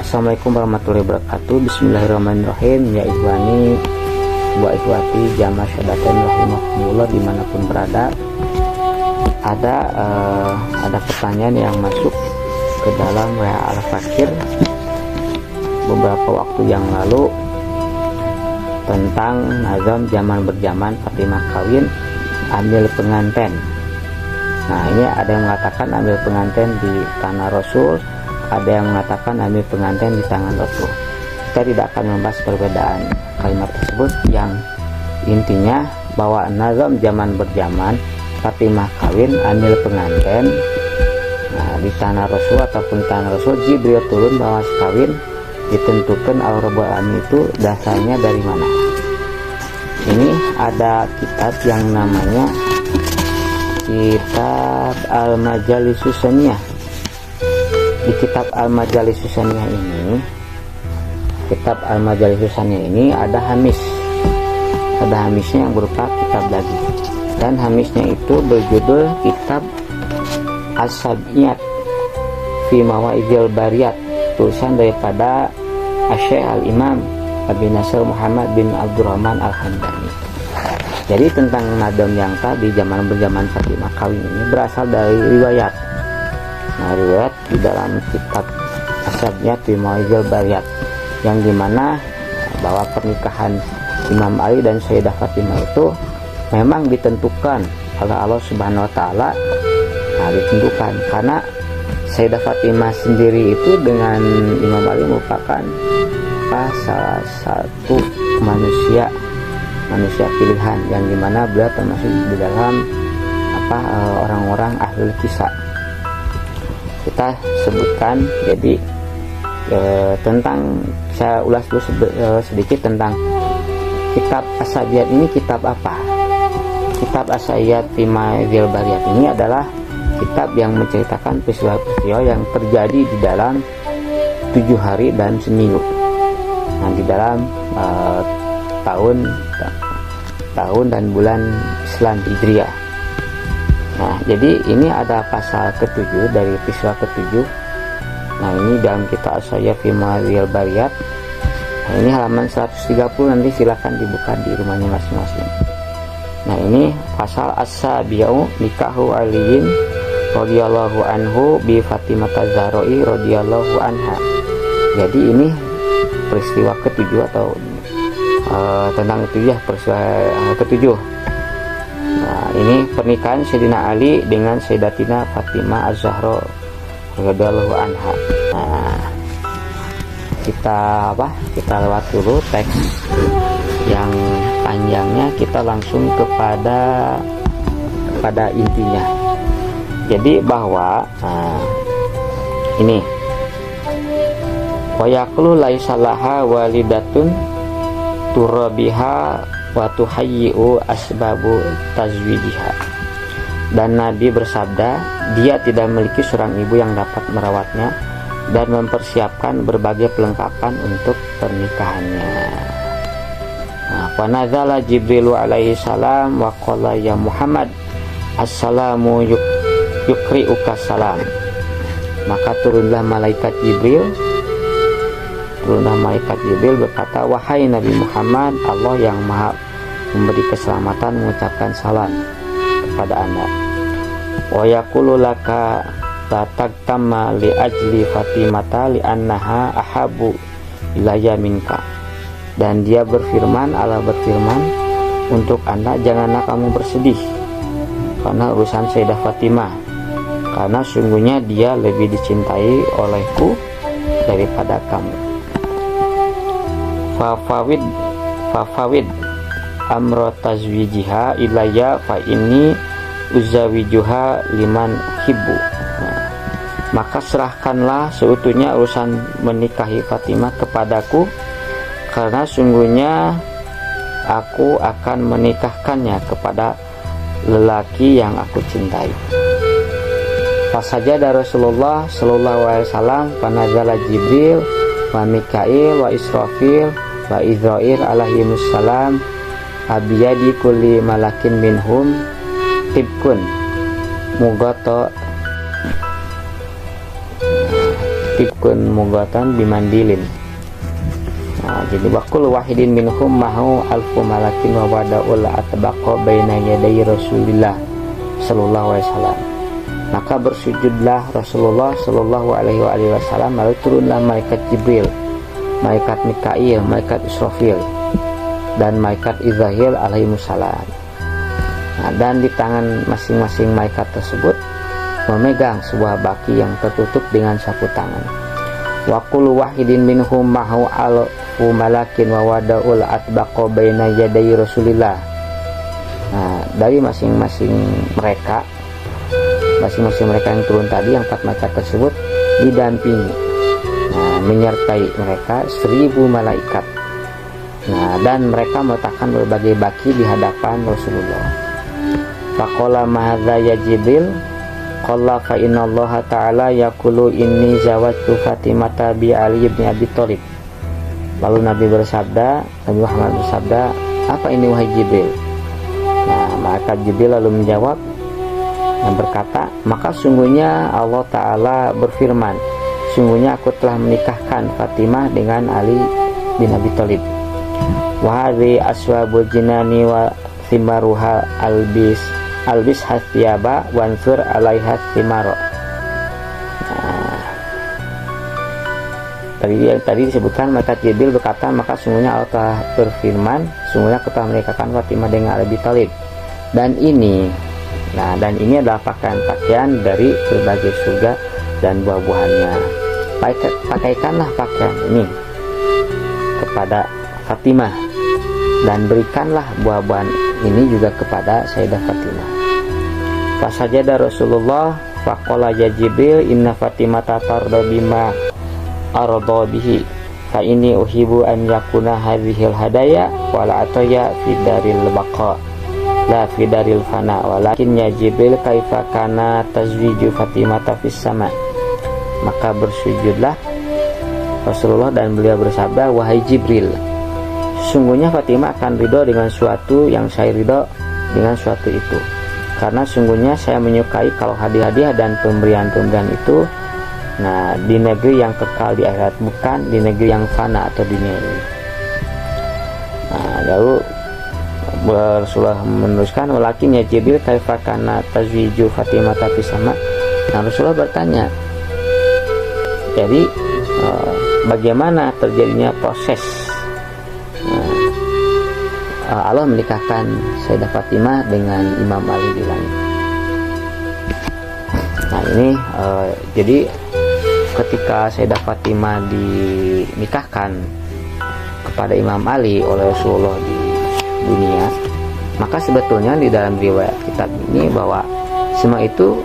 Assalamualaikum warahmatullahi wabarakatuh. Bismillahirrahmanirrahim. Ya ikhwani wa ikhwati jamaah syahadatain rahimakumullah dimanapun berada. Ada pertanyaan yang masuk ke dalam WA Al-Fakir beberapa waktu yang lalu tentang nazam zaman berjaman Fatimah kawin ambil pengantin. Nah, ini ada yang mengatakan ambil pengantin di tanah Rasul, ada yang mengatakan ambil pengantin di tangan Rasul. Kita tidak akan membahas perbedaan kalimat tersebut, yang intinya bahwa nazam zaman berjaman Fatimah kawin ambil pengantin. Nah, di tanah Rasul ataupun tanah Rasul, Jibril turun bahwa kawin ditentukan Al-Rabbul Alamin itu dasarnya dari mana. Ini ada kitab yang namanya Kitab Al-Majalisus Saniyah. Di Kitab Al-Majalisus Saniyah ini, Kitab Al-Majalisus Saniyah ini ada hamis. Ada hamisnya yang berupa kitab lagi. Dan hamisnya itu berjudul Kitab As-Sab'iyat Fi Mawa'idil Bariyat, tulisan daripada Syekh Al-Imam Abi Nasr Muhammad bin Abdurrahman Al-Hamdani. Jadi tentang nadam yang tadi zaman berjaman Fatimah kawin ini berasal dari riwayat. Nah, riwayat di dalam kitab As-Sab'iyat Fi Mawa'idil Bariyat, yang dimana bahwa pernikahan Imam Ali dan Sayyidah Fatimah itu memang ditentukan oleh Allah Subhanahu wa Ta'ala. Nah, ditentukan karena Sayyidah Fatimah sendiri itu dengan Imam Ali merupakan salah satu manusia pilihan, yang dimana beliau termasuk di dalam orang-orang ahlul kisah. Kita sebutkan jadi tentang, saya ulas dulu sedikit tentang kitab As-Sab'iyat ini. Kitab apa? Kitab As-Sab'iyat Fi Mawa'idil Bariyat ini adalah kitab yang menceritakan peristiwa-peristiwa yang terjadi di dalam 7 hari dan seminggu. Nah, di dalam tahun dan bulan Islam Hijriah. Nah, jadi ini ada pasal ke-7 dari peristiwa ke-7. Nah, ini dalam kitab As-Sab'iyat Fi Mawa'idil Bariyat. Nah, ini halaman 130, nanti silakan dibuka di rumahnya masing-masing. Nah, ini pasal As-Sabi'u nikahu aliyin radhiyallahu anhu bi Fatimah Az-Zahra'i radhiyallahu anha. Jadi ini peristiwa ke-7 atau tentang itu ya, peristiwa ke-7. Nah, ini pernikahan Sayyidina Ali dengan Sayyidatina Fatimah Az-Zahra radhiyallahu anha. Nah, kita lewat dulu teks yang panjangnya, kita langsung kepada intinya. Jadi bahwa ini wa yaqulu laisalaha walidatun turabiha wa tuhayyi'u asbabu tazwijiha. Dan Nabi bersabda, dia tidak memiliki seorang ibu yang dapat merawatnya dan mempersiapkan berbagai perlengkapan untuk pernikahannya. Wa nazala Jibril alaihi salam wa qala ya Muhammad assalamu yukri'uka salam. Maka turunlah malaikat Jibril berkata, wahai Nabi Muhammad, Allah yang maha memberi keselamatan mengucapkan salam kepada anda. Wa yaqulu laka la taqtamma li ajli Fatimata li annaha ahabu ilayya minka. Dan dia berfirman, Allah berfirman, untuk anda janganlah kamu bersedih karena urusan Sayyidah Fatimah, karena sungguhnya dia lebih dicintai olehku daripada kamu. Fafawid amro tazwijiha ilayya fa inni uzawijuha liman hibbu. Maka serahkanlah seutuhnya urusan menikahi Fatimah kepadaku, karena sungguhnya aku akan menikahkannya kepada lelaki yang aku cintai. Fasajada Rasulullah sallallahu alaihi wasallam, panazala Jibril wa Mikail wa Israfil wa Izrail alaihimussalam abiyadi kulli malakin minhum tibkun mugoto tibkun mugatan bimandilin. Nah, jadi wakul wahidin minhum mahu alfu malakin wa wada'ul atbaqa baina yaday Rasulillah sallallahu alaihi wasallam. Maka bersujudlah Rasulullah sallallahu alaihi wasallam, lalu turunlah malaikat Jibril, malaikat Mikail, malaikat Israfil, dan malaikat Izrail alaihissalam. Nah, dan di tangan masing-masing malaikat tersebut memegang sebuah baki yang tertutup dengan sapu tangan. Wa kullu wahidin minhum mahu alfu malakin wa wada'ul atbaqa baina yaday Rasulillah. Nah, dari masing-masing mereka yang turun tadi, yang 4 malaikat tersebut didampingi, nah, menyertai mereka 1000 malaikat. Nah, dan mereka meletakkan berbagai baki di hadapan Rasulullah. Faqala mahadza ya Jibril, qala fa innallaha ta'ala yaqulu inni zawajtu Fatimata bi Ali bin Abi Thalib. Lalu Nabi Muhammad bersabda, apa ini wahai Jibril? Nah, maka Jibril lalu menjawab dan berkata, maka sungguhnya Allah Ta'ala berfirman, sungguhnya aku telah menikahkan Fatimah dengan Ali bin Abi Thalib. Wa hadhi aswabul jinani wa thimaruha albis hathiyaba wansur alaiha thimaro. Nah, tadi disebutkan, maka Jibril berkata, maka sungguhnya Allah telah berfirman, sungguhnya aku telah menikahkan Fatimah dengan Ali bin Abi Thalib. Dan ini adalah pakaian-pakaian dari berbagai surga dan buah-buahannya. Pakaikanlah pakaian ini kepada Fatimah, dan berikanlah buah-buahan ini juga kepada Sayyidah Fatimah. Fasajada Rasulullah faqala ya Jibril inna Fatimata tarda bima arda bihi fa inni uhibu an yakuna hadhil hadaya wala ataya fi daril baqa la fi daril fana walakin ya Jibril kaifa kana tazwiju Fatimata fis sama. Maka bersujudlah Rasulullah dan beliau bersabda, wahai Jibril, sungguhnya Fatimah akan ridho dengan suatu yang saya ridho dengan suatu itu, karena sungguhnya saya menyukai kalau hadiah-hadiah dan pemberian-pemberian itu di negeri yang kekal di akhirat, bukan di negeri yang fana atau dunia ini. Lalu Rasulullah meneruskan, walakin ya Jibril kaifa kana tazwiju Fatimah fis sama. Rasulullah bertanya, jadi bagaimana terjadinya proses Allah menikahkan Sayyidah Fatimah dengan Imam Ali di langit. Nah ini jadi ketika Sayyidah Fatimah dinikahkan kepada Imam Ali oleh Rasulullah di dunia, maka sebetulnya di dalam riwayat kitab ini bahwa semua itu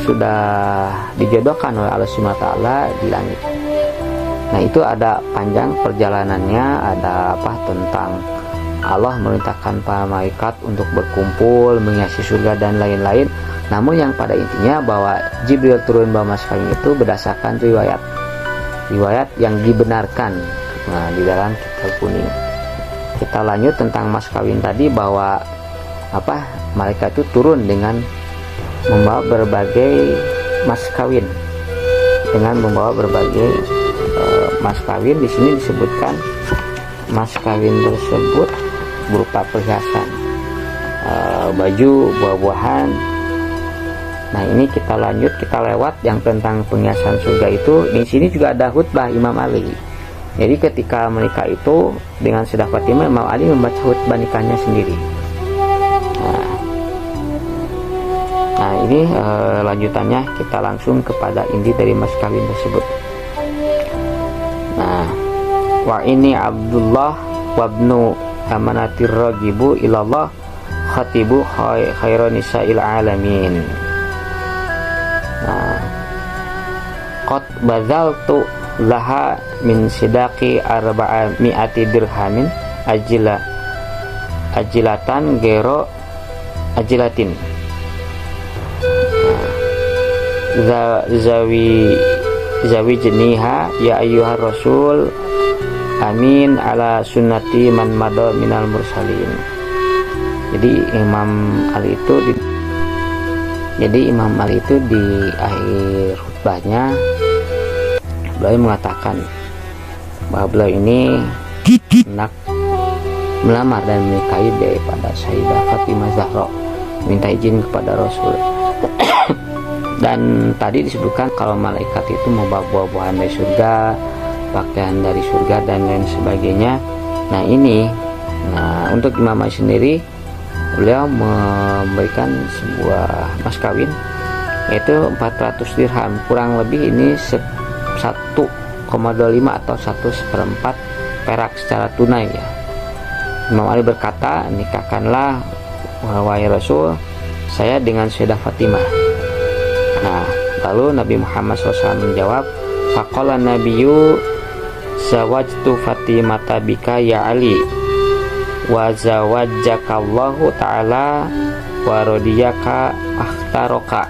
sudah dijodohkan oleh Allah Subhanahu wa Ta'ala di langit. Nah itu ada panjang perjalanannya, ada tentang Allah memerintahkan para malaikat untuk berkumpul menghiasi surga dan lain-lain. Namun yang pada intinya bahwa Jibril turun bawa mas kawin itu berdasarkan riwayat yang dibenarkan di dalam kitab kuning. Kita lanjut tentang mas kawin tadi, bahwa malaikat itu turun dengan membawa berbagai mas kawin, mas kawin. Di sini disebutkan mas kawin tersebut berupa perhiasan, baju, buah-buahan. Nah ini kita lanjut, kita lewat yang tentang penghiasan surga itu. Di sini juga ada khutbah Imam Ali. Jadi ketika menikah itu dengan Sayyidah Fatimah, Imam Ali membaca khutbah nikahnya sendiri. Nah ini lanjutannya, kita langsung kepada inti dari mas kawin tersebut. Nah, wa ini Abdullah wabnu amanatir ragibu ilallah khatibu khaironisa'il alamin. Nah, qad bazaltu laha min sidaqi arba'a mi'ati dirhamin ajilatan gero ajilatin. Zawi jeniha ya ayyuhar rasul amin ala sunnati man mada minal mursalin. Jadi Imam Ali itu di akhir khutbahnya beliau mengatakan bahwa beliau ini hendak melamar dan menikahi daripada Sayyidah Fatimah Zahra, minta izin kepada Rasul. Dan tadi disebutkan kalau malaikat itu membawa buah-buahan dari surga, pakaian dari surga dan lain sebagainya. Nah ini, untuk Imam Ali sendiri, beliau memberikan sebuah mas kawin yaitu 400 dirham, kurang lebih ini 1,25 atau 1/4 perak secara tunai ya. Imam Ali berkata, nikahkanlah wahai Rasul saya dengan Sayyidah Fatimah. Nah lalu Nabi Muhammad SAW menjawab, faqala nabiyyu zawajtu Fatimata bika ya Ali wa zawajjakallahu ta'ala wa radiyaka akhtaroka.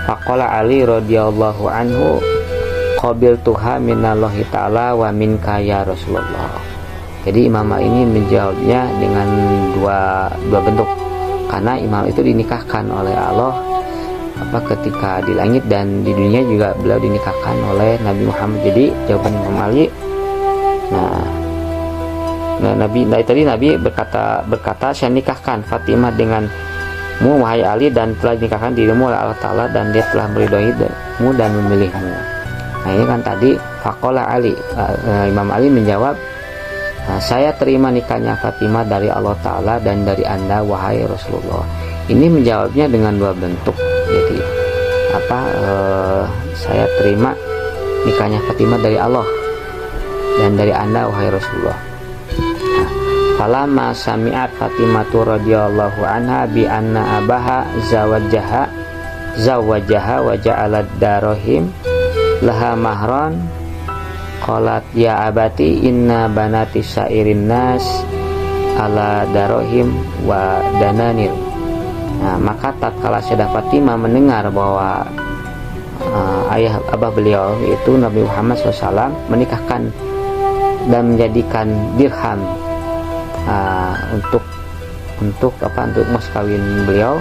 Faqala Ali radhiyallahu anhu qabiltuha minallahi ta'ala wa minka ya Rasulullah. Jadi Imam Ali ini menjawabnya dengan dua bentuk, karena Imam itu dinikahkan oleh Allah ketika di langit, dan di dunia juga beliau dinikahkan oleh Nabi Muhammad. Jadi jawaban Imam Ali, tadi Nabi berkata saya nikahkan Fatimah denganmu wahai Ali, dan telah dinikahkan dirimu oleh Allah Ta'ala, dan dia telah meridhoimu dan memilihmu. Nah ini kan tadi faqala Ali, Imam Ali menjawab, saya terima nikahnya Fatimah dari Allah Ta'ala dan dari Anda wahai Rasulullah. Ini menjawabnya dengan dua bentuk. Jadi saya terima nikahnya Fatimah dari Allah dan dari Anda wahai Rasulullah. Falamma sami'at Fatimatu radhiyallahu anha bi anna abaha zawajaha wa ja'alat darahim laha mahran qalat ya abati inna banati sairin nas ala darahim wa dananir. Nah, maka tatkala Sayyidah Fatimah mendengar bahwa abah beliau yaitu Nabi Muhammad SAW menikahkan dan menjadikan dirham untuk mas kawin beliau,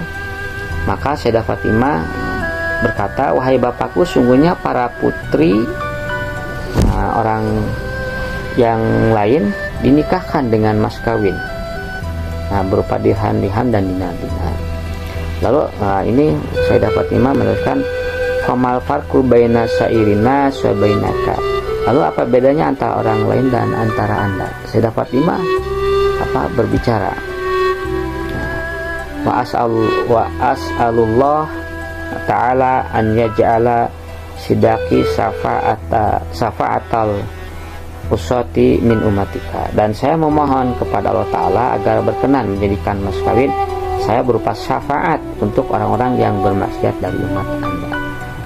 maka Sayyidah Fatimah berkata, wahai bapakku, sungguhnya para putri orang yang lain dinikahkan dengan mas kawin berupa dirham dan dinar. Lalu ini Sayyidah Fatimah meneruskan, famal farqu baina sairina wa bainaka. Lalu apa bedanya antara orang lain dan antara Anda? Sayyidah Fatimah berbicara, wa as'alullah ta'ala an yaj'ala sidaki safa'atal usati min umatika. Dan saya memohon kepada Allah Ta'ala agar berkenan menjadikan mas kawin saya berupa syafaat untuk orang-orang yang bermaksiat dari umat Anda.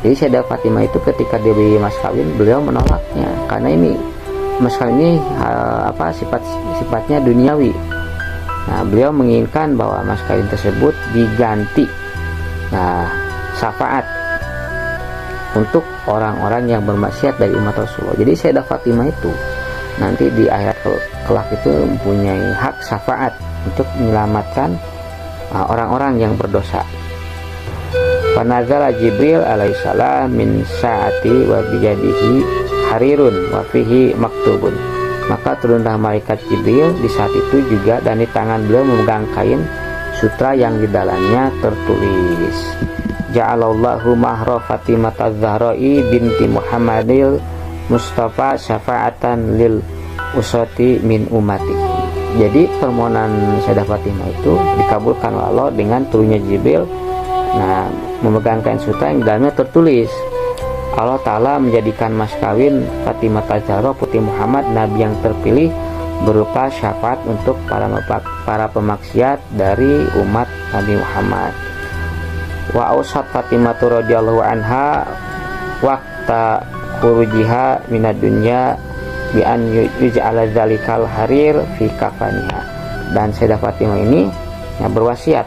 Jadi Sayyidah Fatimah itu ketika diberi mas kawin, beliau menolaknya karena ini mas kawin ini sifatnya duniawi. Nah beliau menginginkan bahwa mas kawin tersebut diganti syafaat untuk orang-orang yang bermaksiat dari umat Rasulullah. Jadi Sayyidah Fatimah itu nanti di akhirat kelak itu mempunyai hak syafaat untuk menyelamatkan orang-orang yang berdosa. Fanazala Jibril alaihissalam min sa'ati wa biyadihi harirun wa fihi maktubun. Maka turunlah malaikat Jibril di saat itu juga, dan di tangan beliau memegang kain sutra yang di dalamnya tertulis, ja'alallahu mahra Fatimah az-Zahra'i binti Muhammadil Mustafa syafa'atan lil usati min ummati. Jadi permohonan Sayyidah Fatimah itu dikabulkan oleh Allah dengan turunnya Jibril memegang kain sutra yang dalamnya tertulis, Allah Ta'ala menjadikan mas kawin Fatimah az-Zahra putri Muhammad Nabi yang terpilih berupa syafaat untuk para pemaksiat dari umat Nabi Muhammad. Wa ausat Fatimah radhiyallahu anha waqta khurujiha minad dunya bi an yuj'ala dzalikal harir fi kafaniha. Dan Sayyidah Fatimah ini berwasiat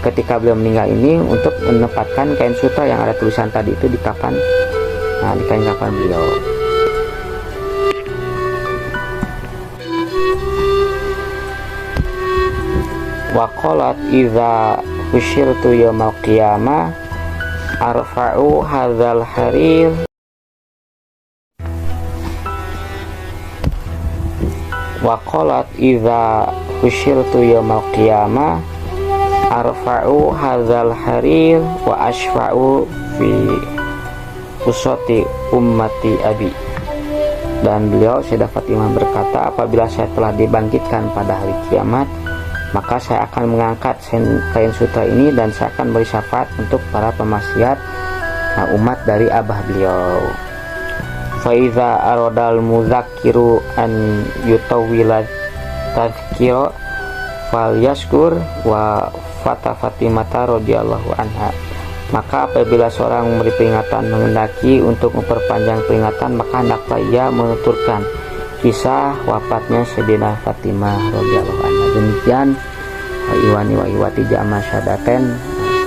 ketika beliau meninggal ini untuk menempatkan kain sutra yang ada tulisan tadi itu di kain kafan beliau. Wa qalat idza usyirtu yaumal qiyamah arfa'u hadzal harir wa qalat idza husyirtu yaumal qiyamah arfa'u hadzal harir wa asfa'u fi usati ummati abi. Dan beliau Sayyidah Fatimah berkata, apabila saya telah dibangkitkan pada hari kiamat, maka saya akan mengangkat kain sutra ini dan saya akan beri syafaat untuk para pemaksiat umat dari abah beliau. Faiza aradal mudzakiru an yutawwila tazkira fal yaskur wa fata Fatimah radhiyallahu anha. Maka apabila seorang memberi peringatan menghendaki untuk memperpanjang peringatan, maka hendaklah ia menuturkan kisah wafatnya Sayyidina Fatimah radhiyallahu anha. Demikian iwani wa iwati jamaah syahadaten,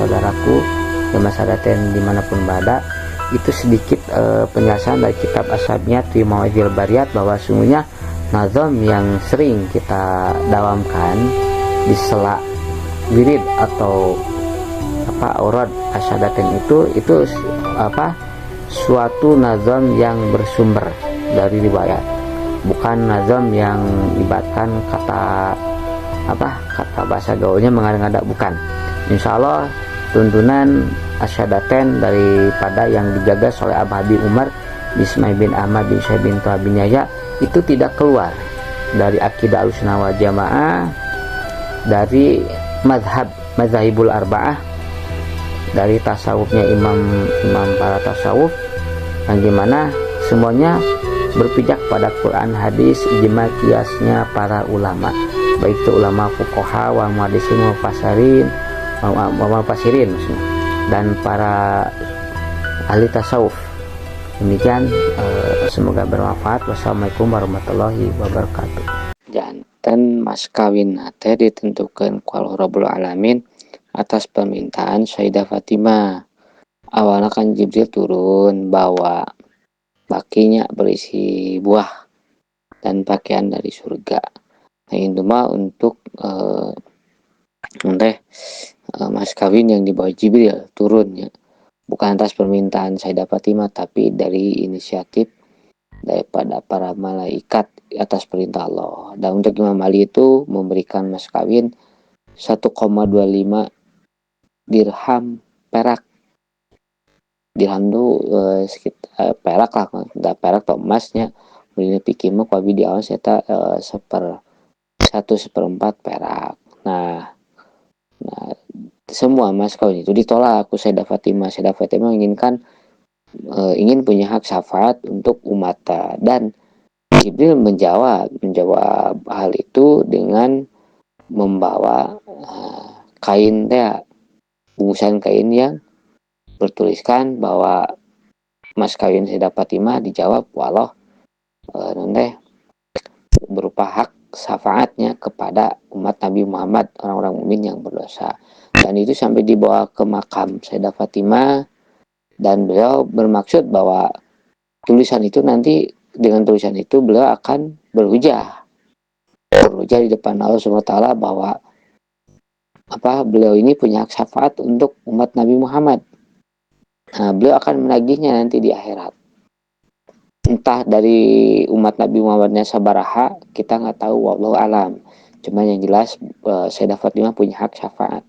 saudaraku jamaah syahadaten dimanapun berada, itu sedikit penjelasan dari kitab As-Sabniyat fi Mawa'idil Bariyat, bahwa sungguhnya nazam yang sering kita dawamkan di sela wirid atau aurad asyadaten itu suatu nazam yang bersumber dari riwayat, bukan nazam yang ibaratkan kata bahasa gaulnya mengada-ngada, bukan. Insya Allah tuntunan asyadaten daripada yang digagas oleh Abah Habib Umar Ismail bin Ahmad bin Syekh bin Tuha bin Yahya itu tidak keluar dari akidah Ahlussunnah wal Jamaah, dari mazhabul arba'ah, dari tasawufnya imam para tasawuf, yang dimana semuanya berpijak pada Quran, hadis, ijma, kiasnya para ulama, baik itu ulama fuqaha wa muhaddisin wa fasirin dan para ahli tasawuf. Demikian, semoga bermanfaat. Wassalamualaikum warahmatullahi wabarakatuh. Janten mas kawin nate ditentukan ku Rabbul Alamin atas permintaan Sayyidah Fatimah. Awalnya kan Jibril turun bawa bakinya berisi buah dan pakaian dari surga. Nah itu mah untuk mas kawin yang dibawa Jibril turunnya, bukan atas permintaan Sayyidah Fatimah, tapi dari inisiatif daripada para malaikat atas perintah Allah. Dan untuk Imam Ali itu memberikan mas kawin 1,25 dirham perak. Dirham itu sekitar perak lah, perak atau emasnya. Mulina pikir mah kabi di awal saya 1/4 perak. Nah semua mas kawin itu ditolak aku Sayyidah Fatimah. Sayyidah Fatimah ingin punya hak syafaat untuk umat, dan Jibril menjawab hal itu dengan membawa kain bungkusan kain yang bertuliskan bahwa mas kawin Sayyidah Fatimah dijawab walau berupa hak syafaatnya kepada umat Nabi Muhammad, orang-orang mukmin yang berdosa. Dan itu sampai dibawa ke makam Sayyidah Fatimah, dan beliau bermaksud bahwa tulisan itu nanti, dengan tulisan itu beliau akan berhujah di depan Allah SWT bahwa beliau ini punya hak syafaat untuk umat Nabi Muhammad. Nah, beliau akan menagihnya nanti di akhirat. Entah dari umat Nabi Muhammadnya sabaraha, kita nggak tahu, wallahu alam. Cuma yang jelas Sayyidah Fatimah punya hak syafaat.